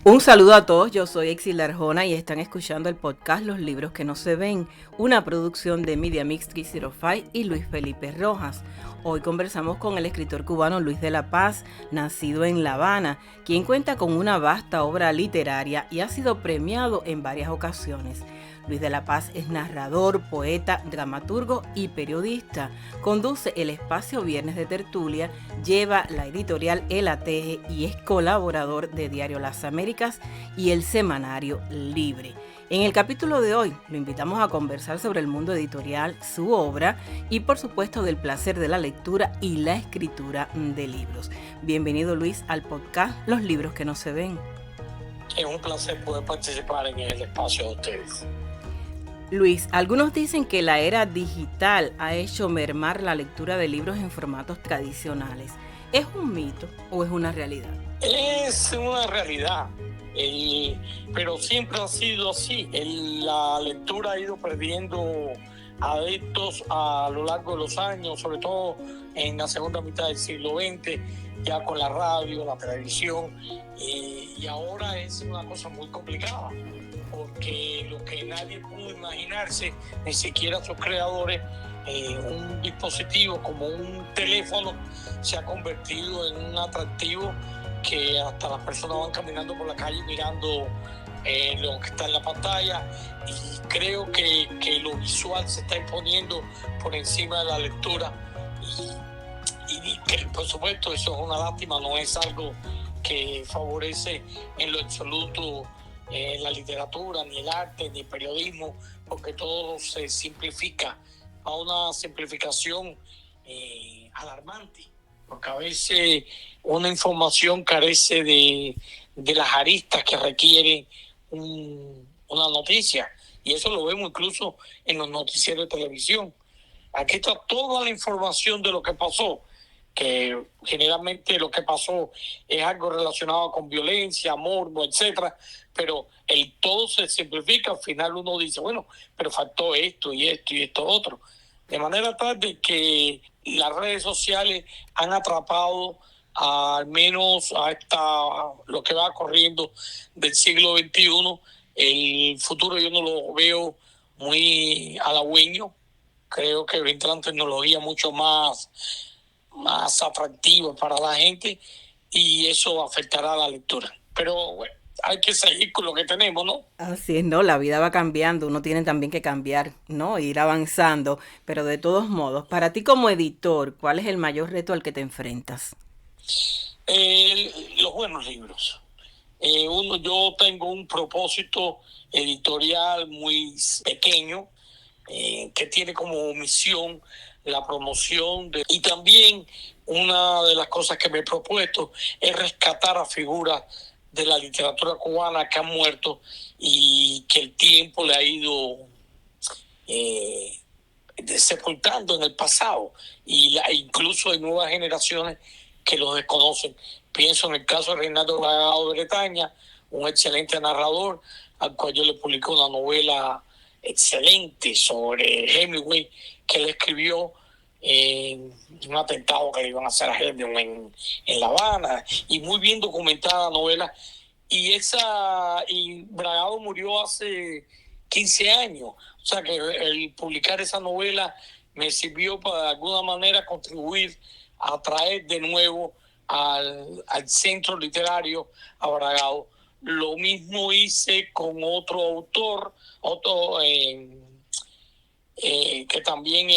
Un saludo a todos, yo soy Exilda Arjona y están escuchando el podcast Los Libros que no se ven, una producción de Media Mix 305 y Luis Felipe Rojas. Hoy conversamos con el escritor cubano Luis de la Paz, nacido en La Habana, quien cuenta con una vasta obra literaria y ha sido premiado en varias ocasiones. Luis de la Paz es narrador, poeta, dramaturgo y periodista. Conduce el espacio Viernes de Tertulia, lleva la editorial El Ateje y es colaborador de Diario Las Américas y el semanario Libre. En el capítulo de hoy lo invitamos a conversar sobre el mundo editorial, su obra y por supuesto del placer de la lectura y la escritura de libros. Bienvenido Luis al podcast Los Libros que no se ven. Es un placer poder participar en el espacio de ustedes. Luis, algunos dicen que la era digital ha hecho mermar la lectura de libros en formatos tradicionales. ¿Es un mito o es una realidad? Es una realidad, pero siempre ha sido así. La lectura ha ido perdiendo adeptos a lo largo de los años, sobre todo en la segunda mitad del siglo XX, ya con la radio, la televisión, y ahora es una cosa muy complicada, porque lo que nadie pudo imaginarse, ni siquiera sus creadores, un dispositivo como un teléfono se ha convertido en un atractivo que hasta las personas van caminando por la calle mirando lo que está en la pantalla, y creo que lo visual se está imponiendo por encima de la lectura, y que por supuesto eso es una lástima, no es algo que favorece en lo absoluto la literatura, ni el arte, ni el periodismo, porque todo se simplifica a una simplificación alarmante, porque a veces una información carece de las aristas que requiere una noticia, y eso lo vemos incluso en los noticieros de televisión. Aquí está toda la información de lo que pasó, que generalmente lo que pasó es algo relacionado con violencia, morbo, etcétera, pero el todo se simplifica. Al final uno dice, bueno, pero faltó esto y esto y esto otro. De manera tal de que las redes sociales han atrapado al menos lo que va corriendo del siglo XXI. El futuro yo no lo veo muy halagüeño. Creo que vendrán tecnologías mucho más atractivas para la gente, y eso afectará a la lectura. Pero bueno, hay que seguir con lo que tenemos, ¿no? Así es, ¿no? La vida va cambiando, uno tiene también que cambiar, ¿no? Ir avanzando, pero de todos modos, para ti como editor, ¿cuál es el mayor reto al que te enfrentas? Los buenos libros. Yo tengo un propósito editorial muy pequeño, que tiene como misión la promoción y también una de las cosas que me he propuesto es rescatar a figuras de la literatura cubana que han muerto y que el tiempo le ha ido eh, sepultando en el pasado, y incluso hay nuevas generaciones que lo desconocen. Pienso en el caso de Reinaldo Bragado de Bretaña, un excelente narrador, al cual yo le publiqué una novela excelente sobre Hemingway, que él escribió en un atentado que le iban a hacer a Hemingway en La Habana, y muy bien documentada novela. Y Bragado murió hace 15 años, o sea que el publicar esa novela me sirvió para de alguna manera contribuir a traer de nuevo al centro literario a Bragado. Lo mismo hice con otro autor, que también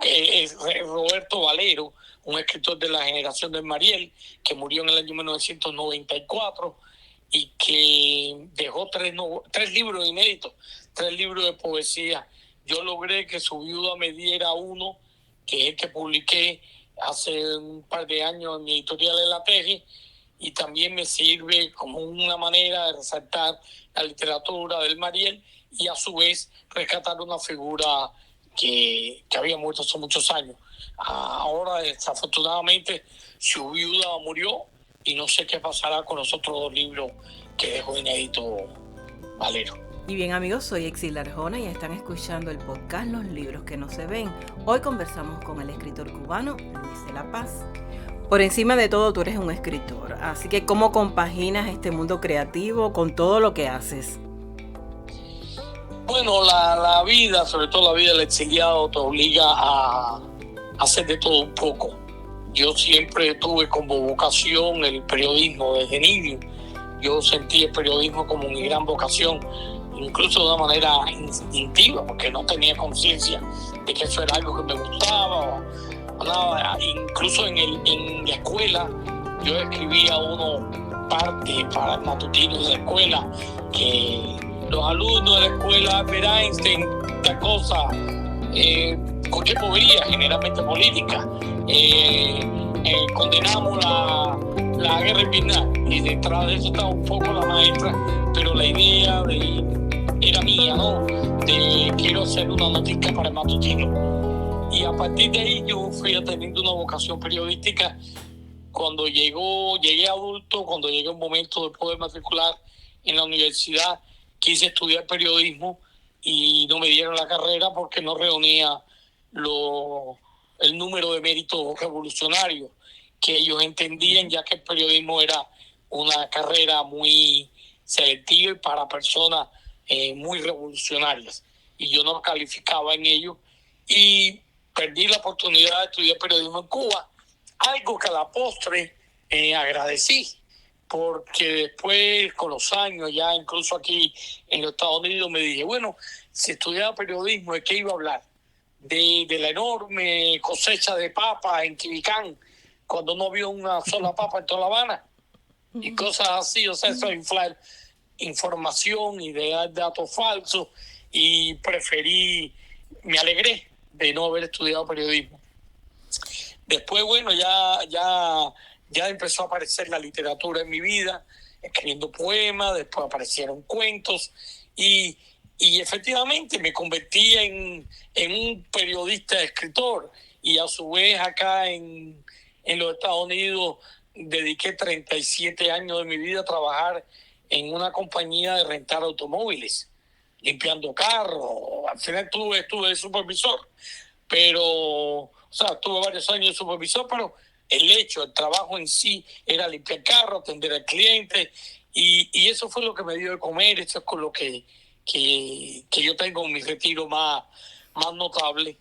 es Roberto Valero, un escritor de la generación del Mariel, que murió en el año 1994 y que dejó tres libros inéditos, 3 libros de poesía. Yo logré que su viuda me diera uno, que es el que publiqué hace un par de años en mi editorial El Ateje, y también me sirve como una manera de resaltar la literatura del Mariel y a su vez rescatar una figura que había muerto hace muchos años. Ahora, desafortunadamente, su viuda murió y no sé qué pasará con los otros 2 libros que dejó inédito Valero. Y bien amigos, soy Exilda Arjona y están escuchando el podcast Los Libros que no se ven. Hoy conversamos con el escritor cubano Luis de la Paz. Por encima de todo, tú eres un escritor, así que ¿cómo compaginas este mundo creativo con todo lo que haces? Bueno, la vida, sobre todo la vida del exiliado, te obliga a hacer de todo un poco. Yo siempre tuve como vocación el periodismo desde niño. Yo sentí el periodismo como mi gran vocación, incluso de una manera instintiva, porque no tenía conciencia de que eso era algo que me gustaba o nada. Incluso en la escuela yo escribía parte para el matutino de la escuela, que los alumnos de la escuela Albert Einstein, esta cosa, cualquier bobería, generalmente política, condenamos la guerra en Vietnam, y detrás de eso estaba un poco la maestra, pero la idea era mía, ¿no? De quiero hacer una noticia para el matutino. Y a partir de ahí yo fui teniendo una vocación periodística. Cuando llegué adulto, cuando llegué un momento de poder matricular en la universidad, quise estudiar periodismo y no me dieron la carrera porque no reunía el número de méritos revolucionarios que ellos entendían, ya que el periodismo era una carrera muy selectiva y para personas muy revolucionarias. Y yo no calificaba en ello y perdí la oportunidad de estudiar periodismo en Cuba, algo que a la postre agradecí, porque después, con los años, ya incluso aquí en los Estados Unidos, me dije, bueno, si estudiaba periodismo, ¿de qué iba a hablar? De la enorme cosecha de papas en Quibicán, cuando no había una sola papa en toda La Habana, y cosas así. O sea, eso es inflar información y de dar datos falsos, y me alegré de no haber estudiado periodismo. Después, bueno, ya empezó a aparecer la literatura en mi vida, escribiendo poemas, después aparecieron cuentos y efectivamente me convertí en un periodista escritor, y a su vez acá en los Estados Unidos dediqué 37 años de mi vida a trabajar en una compañía de rentar automóviles, limpiando carros. Al final estuve de supervisor, pero, o sea, estuve varios años de supervisor, pero el trabajo en sí era limpiar carros, atender al cliente, y eso fue lo que me dio de comer. Eso es con lo que yo tengo mi retiro más notable,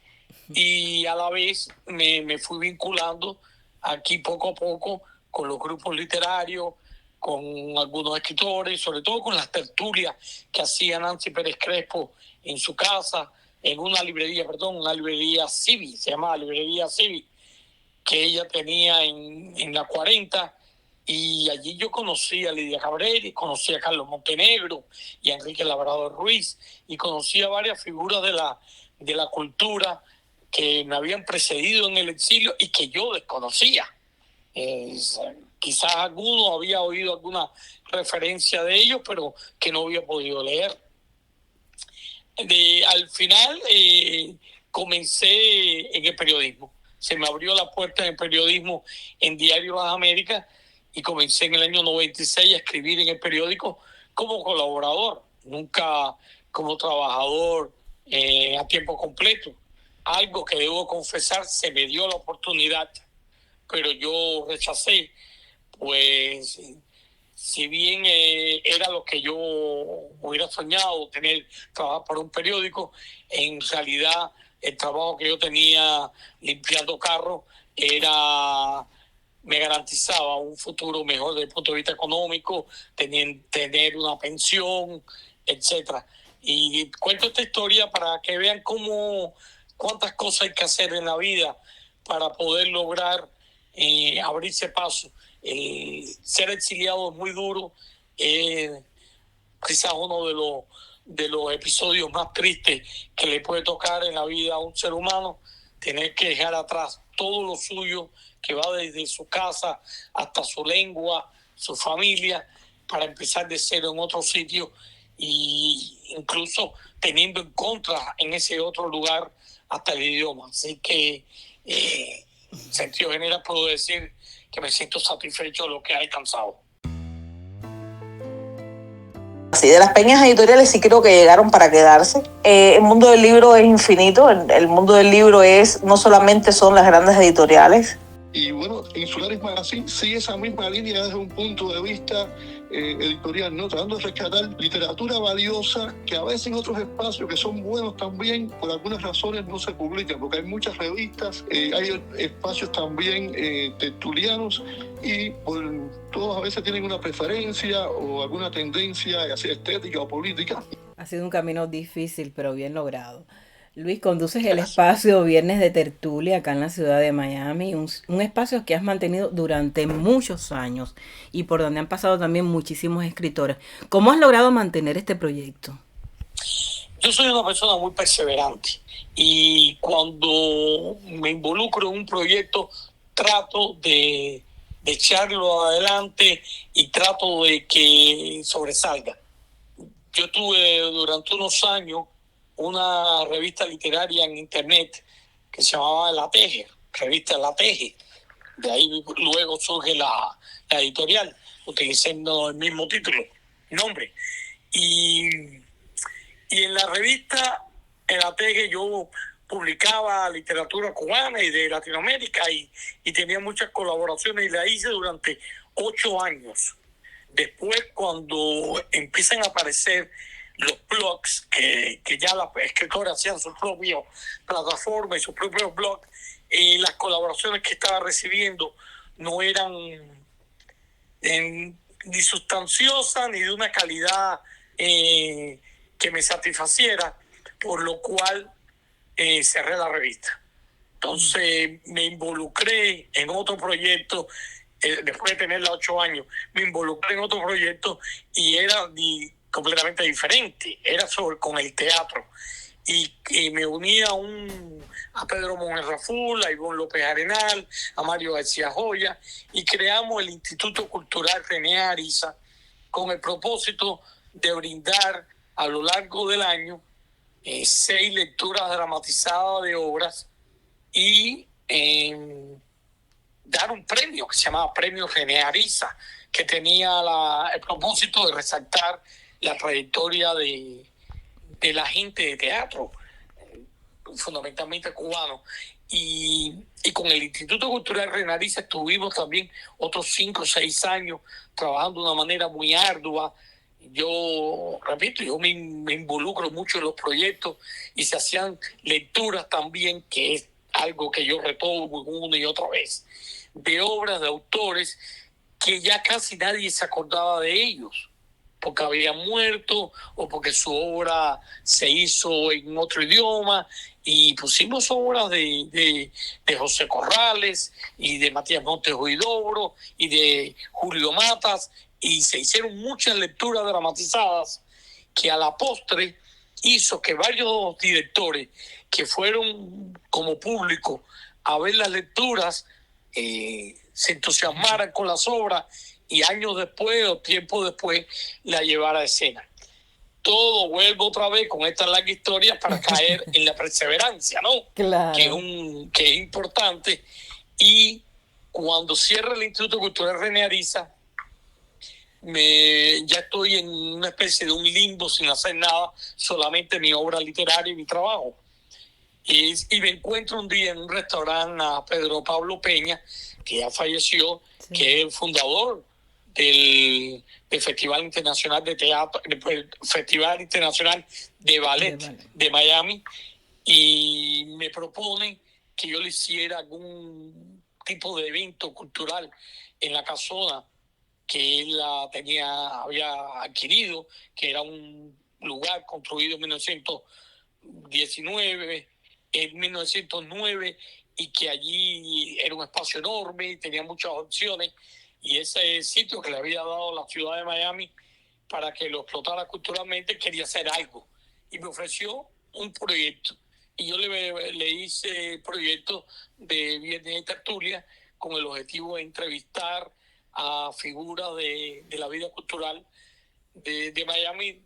y a la vez me fui vinculando aquí poco a poco con los grupos literarios, con algunos escritores, sobre todo con las tertulias que hacía Nancy Pérez Crespo en su casa, en una librería Civi, se llamaba Librería Civi, que ella tenía en la 40, y allí yo conocí a Lidia Cabrera, conocí a Carlos Montenegro y a Enrique Labrador Ruiz, y conocí a varias figuras de la cultura que me habían precedido en el exilio y que yo desconocía. Quizás alguno había oído alguna referencia de ellos, pero que no había podido leer. Al final comencé en el periodismo. Se me abrió la puerta en el periodismo en Diario Las Américas, y comencé en el año 96 a escribir en el periódico como colaborador, nunca como trabajador a tiempo completo. Algo que debo confesar, se me dio la oportunidad, pero yo rechacé, pues si bien era lo que yo hubiera soñado, trabajar para un periódico, en realidad el trabajo que yo tenía limpiando carros me garantizaba un futuro mejor desde el punto de vista económico, tener una pensión, etcétera. Y cuento esta historia para que vean cuántas cosas hay que hacer en la vida para poder lograr abrirse paso. Ser exiliado es muy duro, quizás uno de los episodios más tristes que le puede tocar en la vida a un ser humano, tener que dejar atrás todo lo suyo, que va desde su casa hasta su lengua, su familia, para empezar de cero en otro sitio, y incluso teniendo en contra en ese otro lugar hasta el idioma. Así que en sentido general puedo decir que me siento satisfecho de lo que he alcanzado. Sí, de las peñas editoriales sí creo que llegaron para quedarse. El mundo del libro es infinito. El mundo del libro no solamente son las grandes editoriales. Y bueno, Insulares Magazine sigue esa misma línea desde un punto de vista editorial, ¿no? Tratando de rescatar literatura valiosa que a veces en otros espacios que son buenos también, por algunas razones no se publican, porque hay muchas revistas, hay espacios también tertulianos y todos a veces tienen una preferencia o alguna tendencia, ya sea estética o política. Ha sido un camino difícil, pero bien logrado. Luis, conduces el espacio Viernes de Tertulia acá en la ciudad de Miami, un espacio que has mantenido durante muchos años y por donde han pasado también muchísimos escritores. ¿Cómo has logrado mantener este proyecto? Yo soy una persona muy perseverante y cuando me involucro en un proyecto trato de echarlo adelante y trato de que sobresalga. Yo tuve durante unos años una revista literaria en internet que se llamaba La Teje, revista La Teje. De ahí luego surge la editorial, utilizando el mismo título, nombre. Y en la revista, en La Teje, yo publicaba literatura cubana y de Latinoamérica y tenía muchas colaboraciones y la hice durante 8 años. Después, cuando empiezan a aparecer los blogs, que ya las escritoras hacían su propia plataforma y sus propios blogs, las colaboraciones que estaba recibiendo no eran ni sustanciosas ni de una calidad que me satisfaciera, por lo cual cerré la revista. Entonces me involucré en otro proyecto. Después de tenerla 8 años, me involucré en otro proyecto y era completamente diferente. Era con el teatro. Y me uní a Pedro Mongerraful, a Ivonne López Arenal, a Mario García Joya, y creamos el Instituto Cultural René Ariza con el propósito de brindar a lo largo del año 6 lecturas dramatizadas de obras y dar un premio que se llamaba Premio René Ariza, que tenía el propósito de resaltar la trayectoria de la gente de teatro, fundamentalmente cubano. Y con el Instituto Cultural René Ariza estuvimos también otros 5 o 6 años trabajando de una manera muy ardua. Yo, repito, me involucro mucho en los proyectos y se hacían lecturas también, que es algo que yo retomo una y otra vez, de obras de autores que ya casi nadie se acordaba de ellos, porque habían muerto o porque su obra se hizo en otro idioma, y pusimos obras de José Corrales y de Matías Montes Huidobro y de Julio Matas, y se hicieron muchas lecturas dramatizadas que a la postre hizo que varios directores que fueron como público a ver las lecturas se entusiasmaran con las obras y años después o tiempo después la llevara a escena. Todo vuelvo otra vez con esta larga historia para caer en la perseverancia, ¿no? Claro. Que es importante. Y cuando cierra el Instituto Cultural René Ariza, ya estoy en una especie de un limbo sin hacer nada, solamente mi obra literaria y mi trabajo. Y me encuentro un día en un restaurante a Pedro Pablo Peña, que ya falleció, sí, que es el fundador del Festival Internacional de Teatro, el Festival Internacional de Ballet de Miami, y me proponen que yo le hiciera algún tipo de evento cultural en la casona que él había adquirido, que era un lugar construido en 1909, y que allí era un espacio enorme y tenía muchas opciones, y ese sitio que le había dado la ciudad de Miami para que lo explotara culturalmente, quería hacer algo y me ofreció un proyecto, y yo le hice el proyecto de Viernes de Tertulia con el objetivo de entrevistar a figuras de la vida cultural de Miami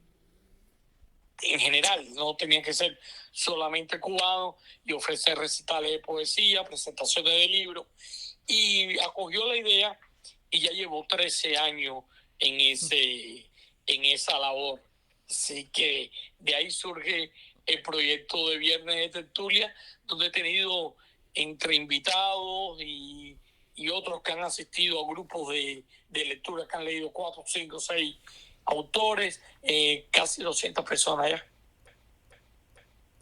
en general. No tenía que ser solamente cubano, y ofrecer recitales de poesía, presentaciones de libros, y acogió la idea y ya llevo 13 años en esa labor. Así que de ahí surge el proyecto de Viernes de Tertulia, donde he tenido entre invitados y y otros que han asistido a grupos de lectura que han leído 4, 5, 6 autores, casi 200 personas ya.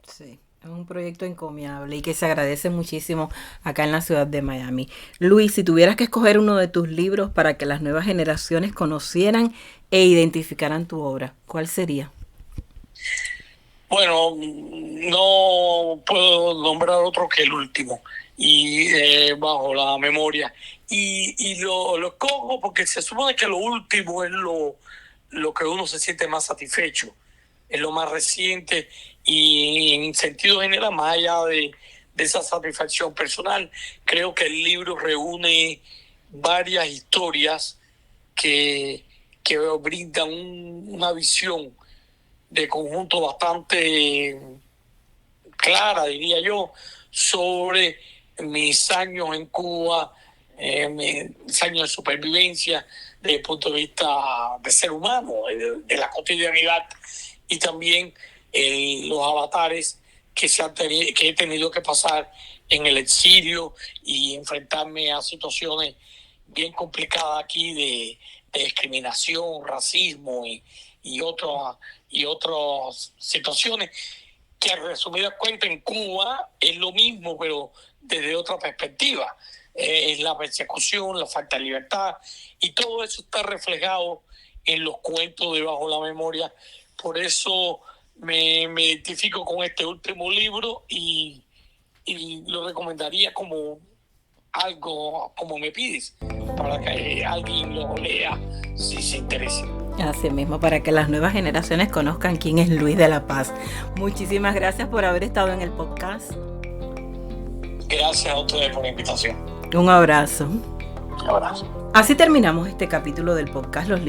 Sí, es un proyecto encomiable y que se agradece muchísimo acá en la ciudad de Miami. Luis, si tuvieras que escoger uno de tus libros para que las nuevas generaciones conocieran e identificaran tu obra, ¿cuál sería? Bueno, no puedo nombrar otro que el último, y bajo la memoria. Y lo escojo porque se supone que lo último es lo que uno se siente más satisfecho, es lo más reciente, y en sentido general, más allá de esa satisfacción personal, creo que el libro reúne varias historias que brindan una visión de conjunto bastante clara, diría yo, sobre mis años en Cuba, mis años de supervivencia desde el punto de vista de ser humano, de la cotidianidad, y también los avatares que he tenido que pasar en el exilio y enfrentarme a situaciones bien complicadas aquí de discriminación, racismo y otras situaciones que, en resumidas cuentas, en Cuba es lo mismo, pero desde otra perspectiva. Es la persecución, la falta de libertad, y todo eso está reflejado en los cuentos de Bajo la Memoria. Por eso me identifico con este último libro y lo recomendaría como algo, como me pides, para que alguien lo lea si se interesa. Así mismo, para que las nuevas generaciones conozcan quién es Luis de la Paz. Muchísimas gracias por haber estado en el podcast. Gracias a ustedes por la invitación. Un abrazo. Un abrazo. Así terminamos este capítulo del podcast Los